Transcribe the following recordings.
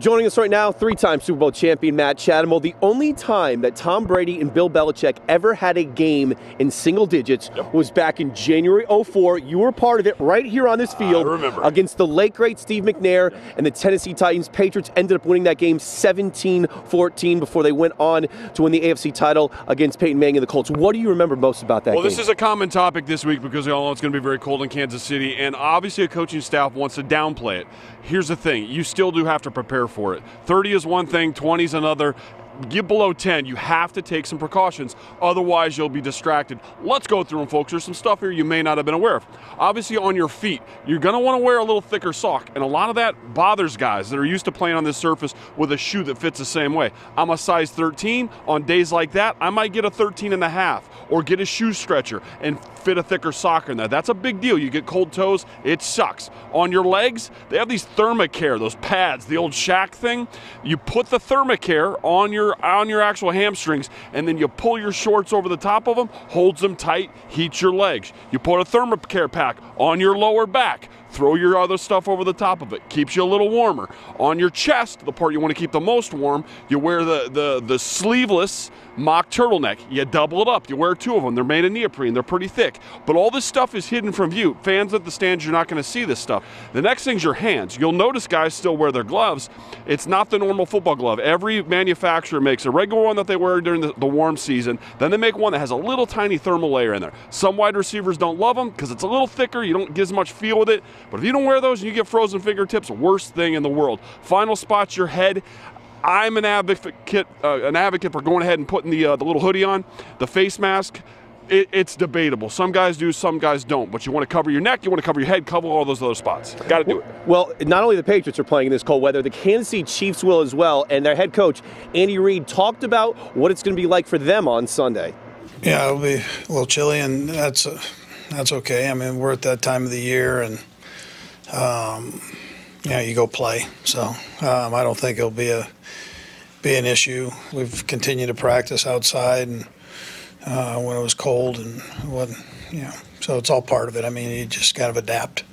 Joining us right now, three-time Super Bowl champion Matt Chademole. The only time that Tom Brady and Bill Belichick ever had a game in single digits was back in January '04. You were part of it right here on this field against the late, great Steve McNair and the Tennessee Titans. Patriots ended up winning that game 17-14 before they went on to win the AFC title against Peyton Manning and the Colts. What do you remember most about that game? Well, this is a common topic this week because we all know it's going to be very cold in Kansas City, and obviously a coaching staff wants to downplay it. Here's the thing. You still do have to prepare for it. 30 is one thing, 20 is another. Get below 10, you have to take some precautions. Otherwise, you'll be distracted. Let's go through them, folks. There's some stuff here you may not have been aware of. Obviously, on your feet, you're going to want to wear a little thicker sock. And a lot of that bothers guys that are used to playing on this surface with a shoe that fits the same way. I'm a size 13. On days like that, I might get a 13.5 or get a shoe stretcher and fit a thicker sock in that. That's a big deal. You get cold toes, it sucks. On your legs, they have these Thermacare, those pads, the old Shaq thing. You put the Thermacare on your actual hamstrings, and then you pull your shorts over the top of them, holds them tight, heats your legs. You put a Thermacare pack on your lower back, throw your other stuff over the top of it, keeps you a little warmer. On your chest, the part you want to keep the most warm, you wear the sleeveless mock turtleneck. You double it up. You wear two of them. They're made of neoprene. They're pretty thick. But all this stuff is hidden from view. Fans at the stands, you're not going to see this stuff. The next thing's your hands. You'll notice guys still wear their gloves. It's not the normal football glove. Every manufacturer makes a regular one that they wear during the warm season. Then they make one that has a little tiny thermal layer in there. Some wide receivers don't love them because it's a little thicker. You don't get as much feel with it. But if you don't wear those and you get frozen fingertips, worst thing in the world. Final spot's your head. I'm an advocate for going ahead and putting the little hoodie on, the face mask. It's debatable. Some guys do, some guys don't. But you want to cover your neck, you want to cover your head, cover all those other spots. Got to do it. Well, not only the Patriots are playing in this cold weather, the Kansas City Chiefs will as well. And their head coach, Andy Reid, talked about what it's going to be like for them on Sunday. Yeah, it'll be a little chilly, and that's okay. I mean, we're at that time of the year, and you go play. So I don't think it'll be an issue. We've continued to practice outside and when it was cold and it wasn't, so it's all part of it. I mean, you just kind of adapt.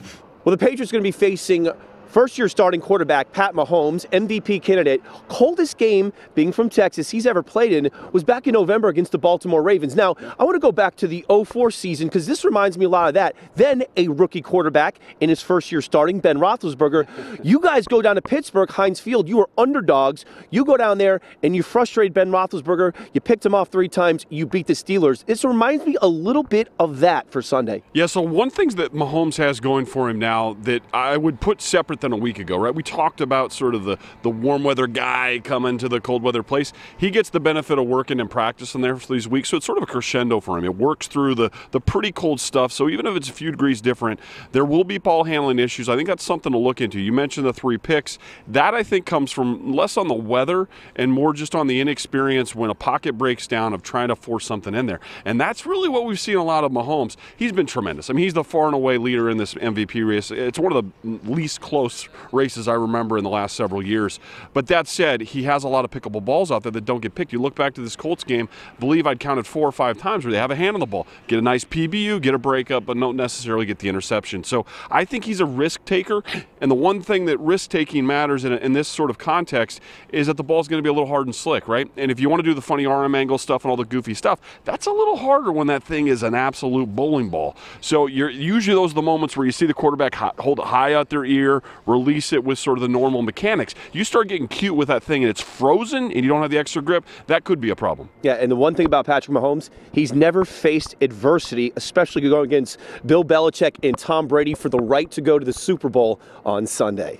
Well, the Patriots are going to be facing first-year starting quarterback Pat Mahomes, MVP candidate. Coldest game, being from Texas, he's ever played in was back in November against the Baltimore Ravens. Now, I want to go back to the '04 season because this reminds me a lot of that. Then a rookie quarterback in his first year starting, Ben Roethlisberger. You guys go down to Pittsburgh, Heinz Field. You were underdogs. You go down there and you frustrate Ben Roethlisberger. You picked him off 3 times. You beat the Steelers. This reminds me a little bit of that for Sunday. Yeah, so one thing that Mahomes has going for him now that I would put separate than a week ago, right? We talked about sort of the warm weather guy coming to the cold weather place. He gets the benefit of working and practicing there for these weeks, so it's sort of a crescendo for him. It works through the pretty cold stuff, so even if it's a few degrees different, there will be ball handling issues. I think that's something to look into. You mentioned the 3 picks. That, I think, comes from less on the weather and more just on the inexperience when a pocket breaks down of trying to force something in there. And that's really what we've seen a lot of Mahomes. He's been tremendous. I mean, he's the far and away leader in this MVP race. It's one of the least close races I remember in the last several years. But that said, he has a lot of pickable balls out there that don't get picked. You look back to this Colts game, I believe I'd counted 4 or 5 times where they have a hand on the ball, get a nice PBU, get a breakup, but don't necessarily get the interception. So I think he's a risk taker, and the one thing that risk taking matters in this sort of context is that the ball's going to be a little hard and slick, right? And if you want to do the funny arm angle stuff and all the goofy stuff, that's a little harder when that thing is an absolute bowling ball. So usually those are the moments where you see the quarterback hold it high out their ear, release it with sort of the normal mechanics. You start getting cute with that thing and it's frozen and you don't have the extra grip, that could be a problem. Yeah, and the one thing about Patrick Mahomes, he's never faced adversity, especially going against Bill Belichick and Tom Brady for the right to go to the Super Bowl on Sunday.